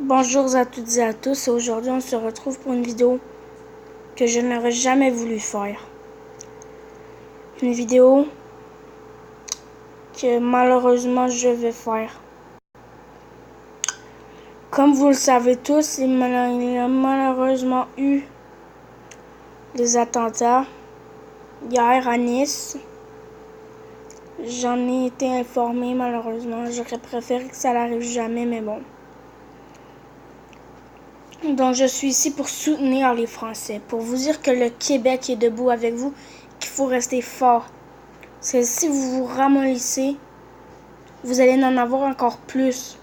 Bonjour à toutes et à tous, et aujourd'hui on se retrouve pour une vidéo que je n'aurais jamais voulu faire. Une vidéo que malheureusement je vais faire. Comme vous le savez tous, il y a malheureusement eu des attentats hier à Nice. J'en ai été informée malheureusement, j'aurais préféré que ça n'arrive jamais, mais bon. Donc je suis ici pour soutenir les Français, pour vous dire que le Québec est debout avec vous, qu'il faut rester fort. Parce que si vous vous ramollissez, vous allez en avoir encore plus.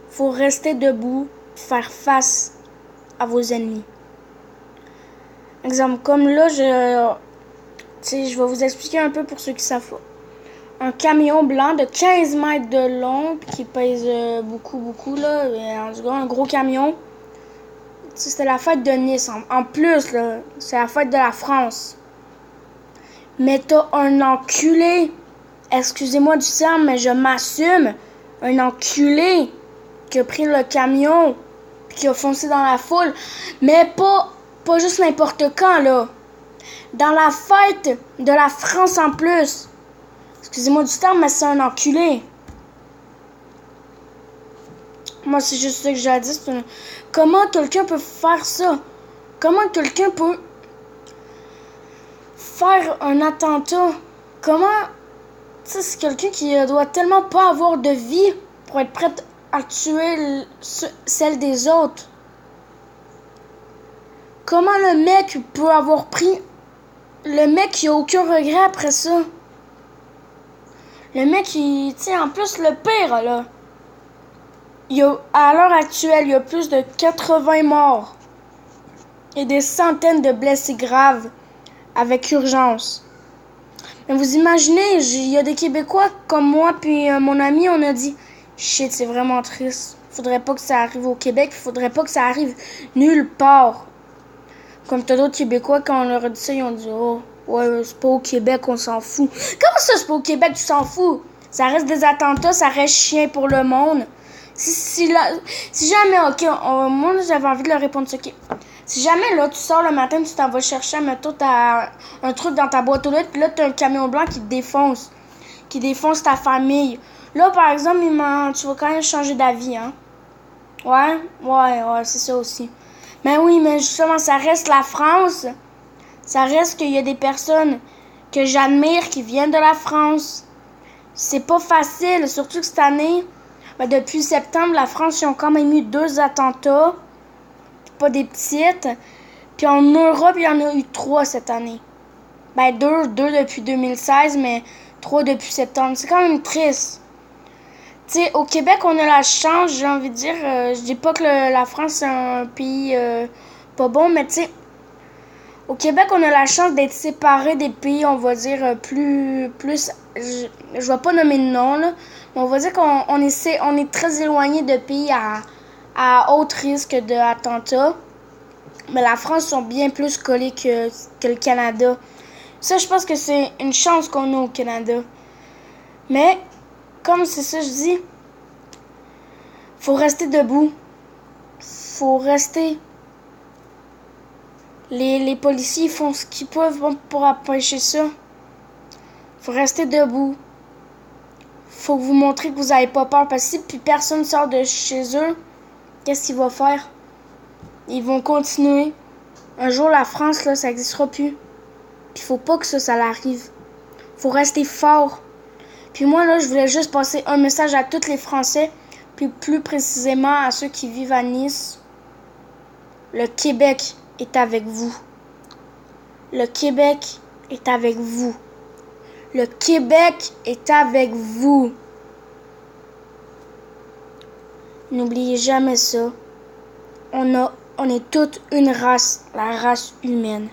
Faut rester debout, faire face à vos ennemis. Exemple, comme là, je vais vous expliquer un peu pour ceux qui savent. Un camion blanc de 15 mètres de long, qui pèse beaucoup, là. En tout cas, un gros camion. C'était la fête de Nice. En plus, là, c'est la fête de la France. Mais t'as un enculé, excusez-moi du terme, mais je m'assume, un enculé qui a pris le camion puis qui a foncé dans la foule. Mais pas juste n'importe quand, là. Dans la fête de la France en plus. Excusez-moi du terme, mais c'est un enculé. Moi, c'est juste ça que j'ai à dire. Comment quelqu'un peut faire ça? Comment quelqu'un peut faire un attentat? Comment... Tu sais, c'est quelqu'un qui doit tellement pas avoir de vie pour être prêt à tuer celle des autres. Comment le mec peut avoir pris... Le mec, il a aucun regret après ça. Le mec, il... Tu sais, en plus, le pire, là... À l'heure actuelle, il y a plus de 80 morts. Et des centaines de blessés graves. Avec urgence. Mais vous imaginez, il y a des Québécois comme moi puis mon ami, on a dit « Shit, c'est vraiment triste. Faudrait pas que ça arrive au Québec, faudrait pas que ça arrive nulle part. » Comme t'as d'autres Québécois, quand on leur a dit ça, ils ont dit « Oh, ouais, c'est pas au Québec, on s'en fout. » Comment ça, c'est pas au Québec, tu s'en fous? Ça reste des attentats, ça reste chien pour le monde. Si jamais, ok, moi j'avais envie de leur répondre ça, ok. Si jamais, là, tu sors le matin, tu t'en vas chercher, mettons, un truc dans ta boîte aux lettres, puis là, t'as un camion blanc qui te défonce. Qui défonce ta famille. Là, par exemple, tu vas quand même changer d'avis, hein. Ouais, c'est ça aussi. Mais oui, mais justement, ça reste la France. Ça reste qu'il y a des personnes que j'admire qui viennent de la France. C'est pas facile, surtout que cette année, depuis septembre, la France, ils ont quand même eu 2 attentats. Pas des petites. Puis en Europe, il y en a eu 3 cette année. 2 depuis 2016, mais 3 depuis septembre. C'est quand même triste. Tu sais, au Québec, on a la chance, j'ai envie de dire. Je dis pas que la France, c'est un pays pas bon, mais tu sais, au Québec, on a la chance d'être séparés des pays, on va dire, plus je vais pas nommer de nom, là, mais on va dire qu'on est très éloigné de pays à haut risque d'attentats. Mais la France sont bien plus collés que le Canada. Ça, je pense que c'est une chance qu'on a au Canada. Mais, comme c'est ça, je dis, faut rester debout. Faut rester. Les policiers font ce qu'ils peuvent pour empêcher ça. Faut rester debout. Faut vous montrer que vous n'avez pas peur. Parce que si plus personne sort de chez eux, qu'est-ce qu'ils vont faire? Ils vont continuer. Un jour, la France, là, ça n'existera plus. Puis faut pas que ça l'arrive. Faut rester fort. Puis moi, là, je voulais juste passer un message à tous les Français, puis plus précisément à ceux qui vivent à Nice. Le Québec est avec vous. Le Québec est avec vous. Le Québec est avec vous. N'oubliez jamais ça. On est toute une race, la race humaine.